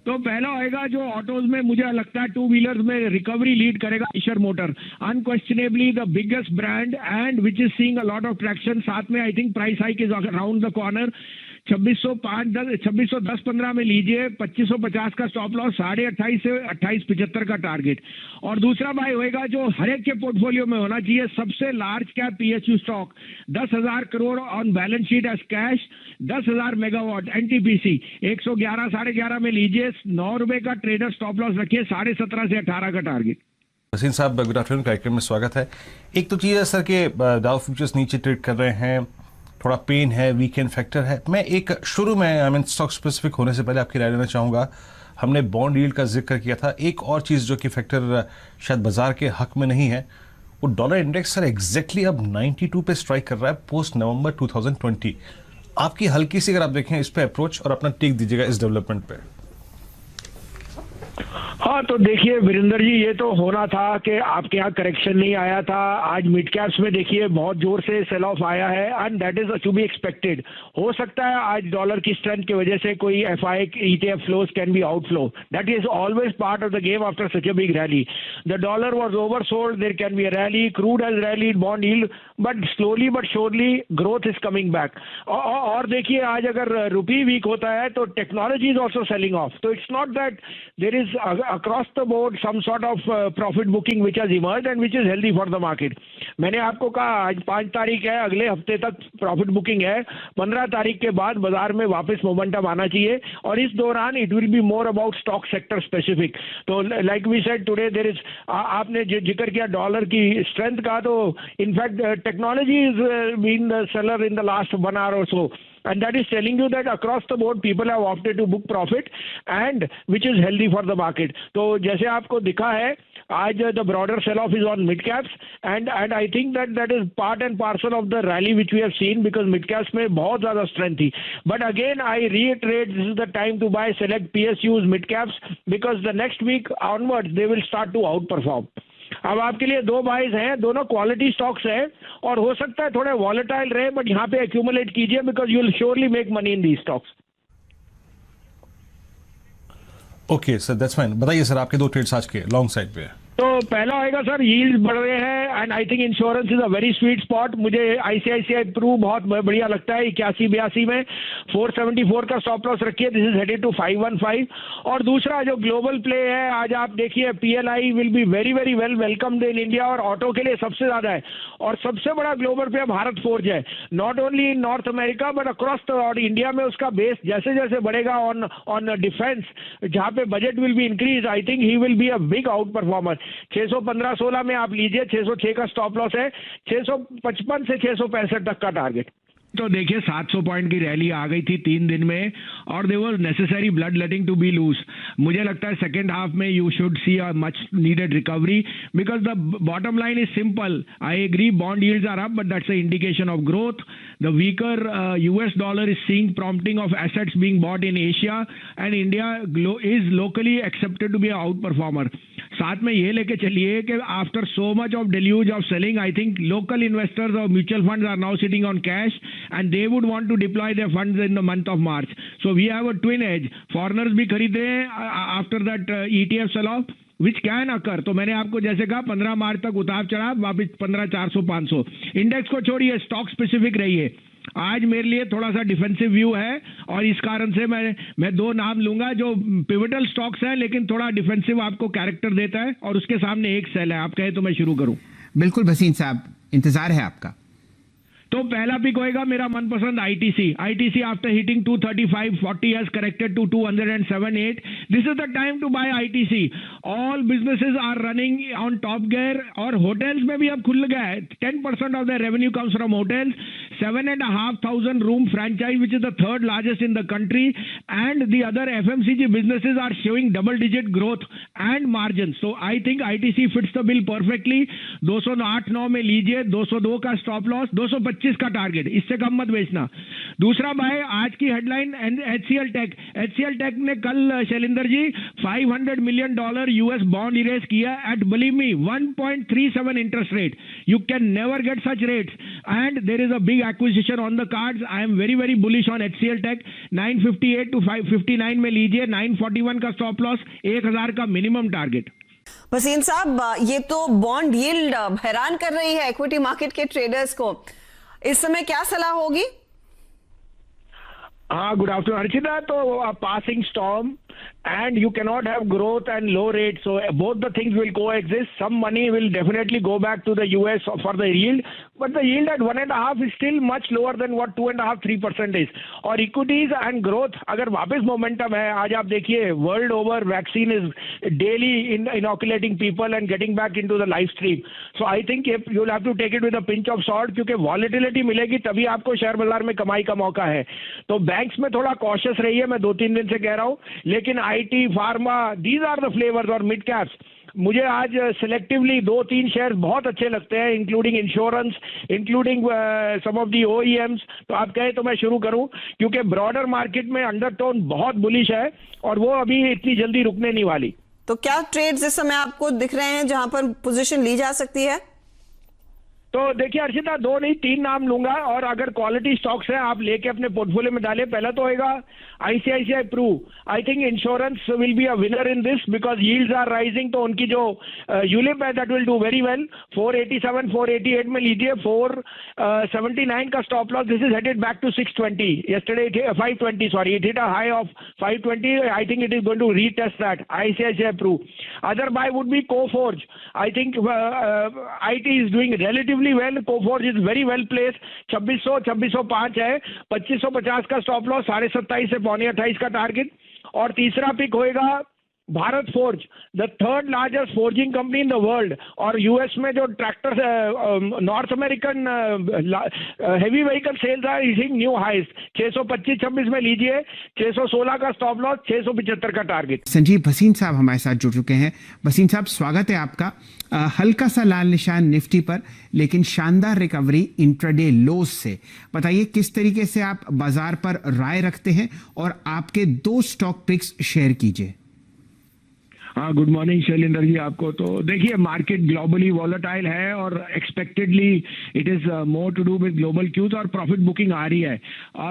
तो पहला होएगा जो ऑटोज में मुझे लगता है टू व्हीलर्स में रिकवरी लीड करेगा Eicher motor, unquestionably the biggest brand and which is seeing a lot of traction. साथ में I think price hike is around the corner. 2610-15 में लीजिए, 2550 का स्टॉप लॉस, 28.5 से 28.75 का टारगेट। और दूसरा बाय होएगा जो हर एक के पोर्टफोलियो में होना चाहिए, सबसे large cap PSU stock, 10,000 crore on balance sheet as cash, 10,000 megawatt NTPC, 111 11.5 में लीजिए, 9 रुपए का ट्रेडर स्टॉप लॉस रखिए, 17.5 से 18 का टारगेट। भसीन साहब, गुड आफ्टरनून, कार्यक्रम में स्वागत है। एक तो चीज़ है सर कि डाउ फ्यूचर्स नीचे ट्रेड कर रहे हैं, थोड़ा पेन है, वीकेंड फैक्टर है। मैं एक शुरू में आई मीन स्टॉक स्पेसिफिक होने से पहले आपकी राय लेना चाहूँगा। हमने बॉन्ड यील्ड का जिक्र किया था, एक और चीज़ जो कि फैक्टर शायद बाजार के हक में नहीं है, वो डॉलर इंडेक्स सर एग्जैक्टली अब 92 पे स्ट्राइक कर रहा है पोस्ट नवंबर 2020। आपकी हल्की सी अगर आप देखें इस पे अप्रोच और अपना टेक दीजिएगा इस डेवलपमेंट पे। हाँ, तो देखिए वीरेंद्र जी, ये तो होना था कि आपके यहाँ करेक्शन नहीं आया था। आज मिड कैप्स में देखिए बहुत जोर से सेल ऑफ आया है and that is to be expected. हो सकता है आज डॉलर की स्ट्रेंथ की वजह से कोई FI ETF flows can be outflow, that is always part of the game after such a big rally. The dollar was oversold, there can be a rally, crude has rallied, bond yield, but slowly but surely growth is coming back. और देखिए आज अगर rupee weak होता है तो technology is also selling off. तो it's not that there is across the board some sort of profit booking which has emerged and which is healthy for the market. मैंने आपको कहा आज 5 तारीख है, अगले हफ्ते तक प्रॉफिट बुकिंग है, 15 तारीख के बाद बाजार में वापस मोमेंटम आना चाहिए और इस दौरान it will be more about stock sector specific. तो like we said today there is, आपने जिक्र किया डॉलर की स्ट्रेंथ का, तो in fact technology is been the seller in the last 1 hour or so. And that is telling you that across the board people have opted to book profit and which is healthy for the market. तो जैसे आपको दिखा है आज the broader sell off is on mid caps and I think that is part and parcel of the rally which we have seen because mid caps में बहुत ज़्यादा strength थी. But again I reiterate, this is the time to buy select PSUs mid caps because the next week onwards they will start to outperform. अब आपके लिए 2 buys हैं, दोनों quality stocks हैं और हो सकता है थोड़े वॉलेटाइल रहे, बट यहाँ पे एक्यूमुलेट कीजिए because you will surely make money in the stocks. Okay sir, that's fine. बताइए सर, आपके 2 ट्रेड्स आज के लॉन्ग साइड पे। तो पहला आएगा सर, यील्ड बढ़ रहे हैं and I think insurance is a very sweet spot. मुझे आईसीआईसीआई प्रू बहुत बढ़िया लगता है, 81-82 में 474 का स्टॉप लॉस रखिए, दिस इज हेडेड टू 515। और दूसरा जो ग्लोबल प्ले है, आज आप देखिए PLI will be very very well welcomed in India और ऑटो के लिए सबसे ज्यादा है और सबसे बड़ा ग्लोबल प्ले भारत फोर्ज है, not only in north America but across the और इंडिया में उसका बेस जैसे जैसे बढ़ेगा ऑन डिफेंस, जहां पे budget will be increase, I think he will be a big out performer. 615-16 में आप लीजिए, 606 का स्टॉप लॉस है, 655 से 665 तक का टारगेट। तो देखिए 700 पॉइंट की रैली आ गई थी 3 दिन में और there was necessary bloodletting to be lose. मुझे लगता है सेकेंड हाफ में you should see a much needed recovery because the bottom line is simple. I agree bond yields are up but that's a indication of growth. The weaker US dollar is seeing prompting of assets being bought in Asia and India is locally accepted to be outperformer. साथ में ये लेके चलिए कि after so much of deluge of selling, I think local investors और mutual funds are now sitting on cash and they would want to deploy their funds in the month of March. So we have a twin edge. Foreigners भी खरीद रहे हैं after that ETF sell off which can occur. तो मैंने आपको जैसे कहा 15 मार्च तक उतार चढ़ाव, वापस 15,400-500। इंडेक्स को छोड़िए, स्टॉक स्पेसिफिक रहिए। आज मेरे लिए थोड़ा सा डिफेंसिव व्यू है और इस कारण से मैं 2 नाम लूंगा जो पिवटल स्टॉक्स हैं लेकिन थोड़ा डिफेंसिव आपको कैरेक्टर देता है और उसके सामने एक सेल है। आप कहे तो मैं शुरू करूं? बिल्कुल भसीन साहब, इंतजार है आपका। तो पहला पिक होएगा मेरा मनपसंद ITC after hitting 235.40 has corrected to 207.8। This is the time to buy ITC. All businesses are running on top gear और होटल्स में भी अब खुल गया है। 10% of the revenue comes from hotels, 7,500 room franchise which is the 3rd largest in the country and the other FMCG businesses are showing double digit growth and margin. So I think ITC fits the bill perfectly. 208.9 में लीजिए, 202 का stop loss, 225 25 का target, इससे कम मत बेचना। दूसरा bye आज की हेडलाइन HCL टेक ने कल Shailendra ji $500 million US bond raise किया at, believe me, 1.37 interest rate. You can never get such rates and there is a big acquisition on the cards. I am very very bullish on HCL tech. 958 to 559 में लीजिए, 941 का stop loss, 1000 का minimum target. Wasim साहब, ये तो bond yield हैरान कर रही है इक्विटी मार्केट के ट्रेडर्स को। इस समय क्या सलाह होगी? हाँ, गुड आफ्टरनून अर्चिता। तो passing storm and you cannot have growth and low rates, so both the things will coexist. Some money will definitely go back to the US for the yield, but the yield at 1.5 is still much lower than what 2.5-3% is. और equities and growth अगर वापस momentum है, आज आप देखिए world over vaccine is daily inoculating people and getting back into the live stream. So I think you'll have to take it with a pinch of salt, क्योंकि volatility मिलेगी तभी आपको शेयर बाजार में कमाई का मौका है। तो बैंक्स में थोड़ा कॉशियस रहिए, मैं 2-3 दिन से कह रहा हूँ, लेकिन IT, pharma, these are the flavours और मिड कैप्स। मुझे आज सिलेक्टिवली 2-3 शेयर बहुत अच्छे लगते हैं, including insurance, including some of the OEMs। तो आप कहें तो मैं शुरू करूं, क्योंकि ब्रॉडर मार्केट में अंडरटोन बहुत बुलिश है और वो अभी इतनी जल्दी रुकने नहीं वाली। तो क्या ट्रेड्स इस समय आपको दिख रहे हैं जहां पर पोजीशन ली जा सकती है? तो देखिए अर्चिता, 2 नहीं 3 नाम लूंगा, और अगर क्वालिटी स्टॉक्स है आप लेके अपने पोर्टफोलियो में डालें। पहला तो होगा ICICI Pru। I think insurance will be a winner in this because yields are rising. तो उनकी जो यूलिप है that will do very well. 487 488 में लीजिए, 479 का stop loss. This is headed back to 620, yesterday 520, sorry, it hit a high of 520। I think it is going to retest that, ICICI Pru। Other buy would be Coforge। I think IT is doing relatively well, Coforge is very well placed। 2605 है, 2550 का stop loss, 27.5 से 27.5 का target. और तीसरा pick होएगा Bharat Forge, the third largest forging company in the world. और US में जो tractor north American heavy vehicle sales are hitting new highs. 625-26 में लीजिए, 616 का स्टॉप लॉस, 675 का टारगेट। संजीव भसीन साहब हमारे साथ जुड़ चुके हैं। भसीन साहब, स्वागत है आपका। हल्का सा लाल निशान निफ्टी पर, लेकिन शानदार रिकवरी इंट्राडे लोज से। बताइए किस तरीके से आप बाजार पर राय रखते हैं और आपके 2 स्टॉक पिक्स शेयर कीजिए। हाँ, गुड मॉर्निंग शैलेंद्र जी आपको। तो देखिए, मार्केट ग्लोबली वॉलेटाइल है और expectedly it is more to do with global cues, और प्रॉफिट बुकिंग आ रही है।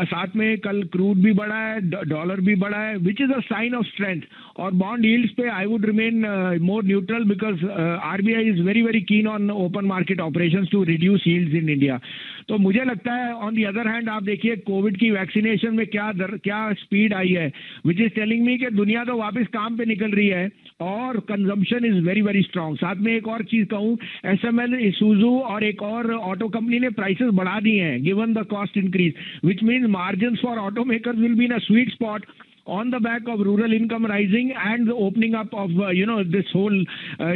साथ में कल क्रूड भी बढ़ा है, डॉलर भी बढ़ा है, which is a sign of strength. और बॉन्ड यील्ड्स पे I would remain more neutral because RBI is very very keen on open market operations to reduce yields in India. तो मुझे लगता है ऑन दी अदर हैंड आप देखिए Covid की vaccination में क्या स्पीड आई है, विच इज टेलिंग मी कि दुनिया तो वापस काम पे निकल रही है और consumption is very very strong. साथ में एक और चीज कहूं, SML, Isuzu और एक और ऑटो कंपनी ने प्राइसेस बढ़ा दिए हैं given the cost increase, which means margins for auto makers will be in a sweet spot on the back of rural income rising and the opening up of this whole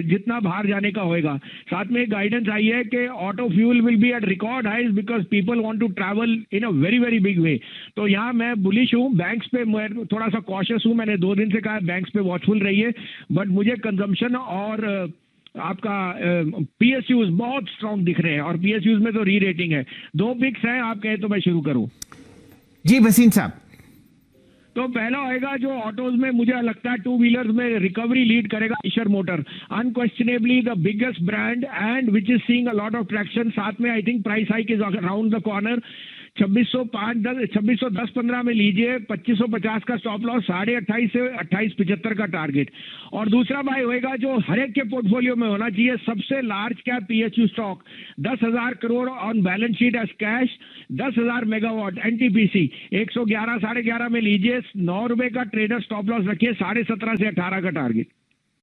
जितना बाहर जाने का होएगा। साथ में गाइडेंस आई है कि auto fuel will be at record highs because people want to travel in a very very big way. तो यहाँ मैं बुलिश हूँ। बैंक्स पे मैं थोड़ा सा कॉशियस हूँ, मैंने 2 दिन से कहा बैंक्स पे वॉचफुल रहिए, बट मुझे कंजम्पशन और आपका PSUs बहुत स्ट्रांग दिख रहे हैं, और PSUs में तो री रेटिंग है। 2 पिक्स हैं, आप कहें तो मैं शुरू करूँ। जी भसीन साहब। तो पहला होएगा जो ऑटोज में मुझे लगता है 2 व्हीलर्स में रिकवरी लीड करेगा, Eicher motor, unquestionably the biggest brand and which is seeing a lot of traction. साथ में I think price hike is around the corner. 2610-15 में लीजिए, 2550 का स्टॉप लॉस, 28.5 से 28.75 का टारगेट। और दूसरा बाय होएगा जो हर एक के पोर्टफोलियो में होना चाहिए, सबसे large cap PSU stock, 10,000 crore on balance sheet as cash, 10,000 megawatt NTPC, 111 11.5 में लीजिए, 9 रुपए का ट्रेडर स्टॉप लॉस रखिए, 17.5 से 18 का टारगेट।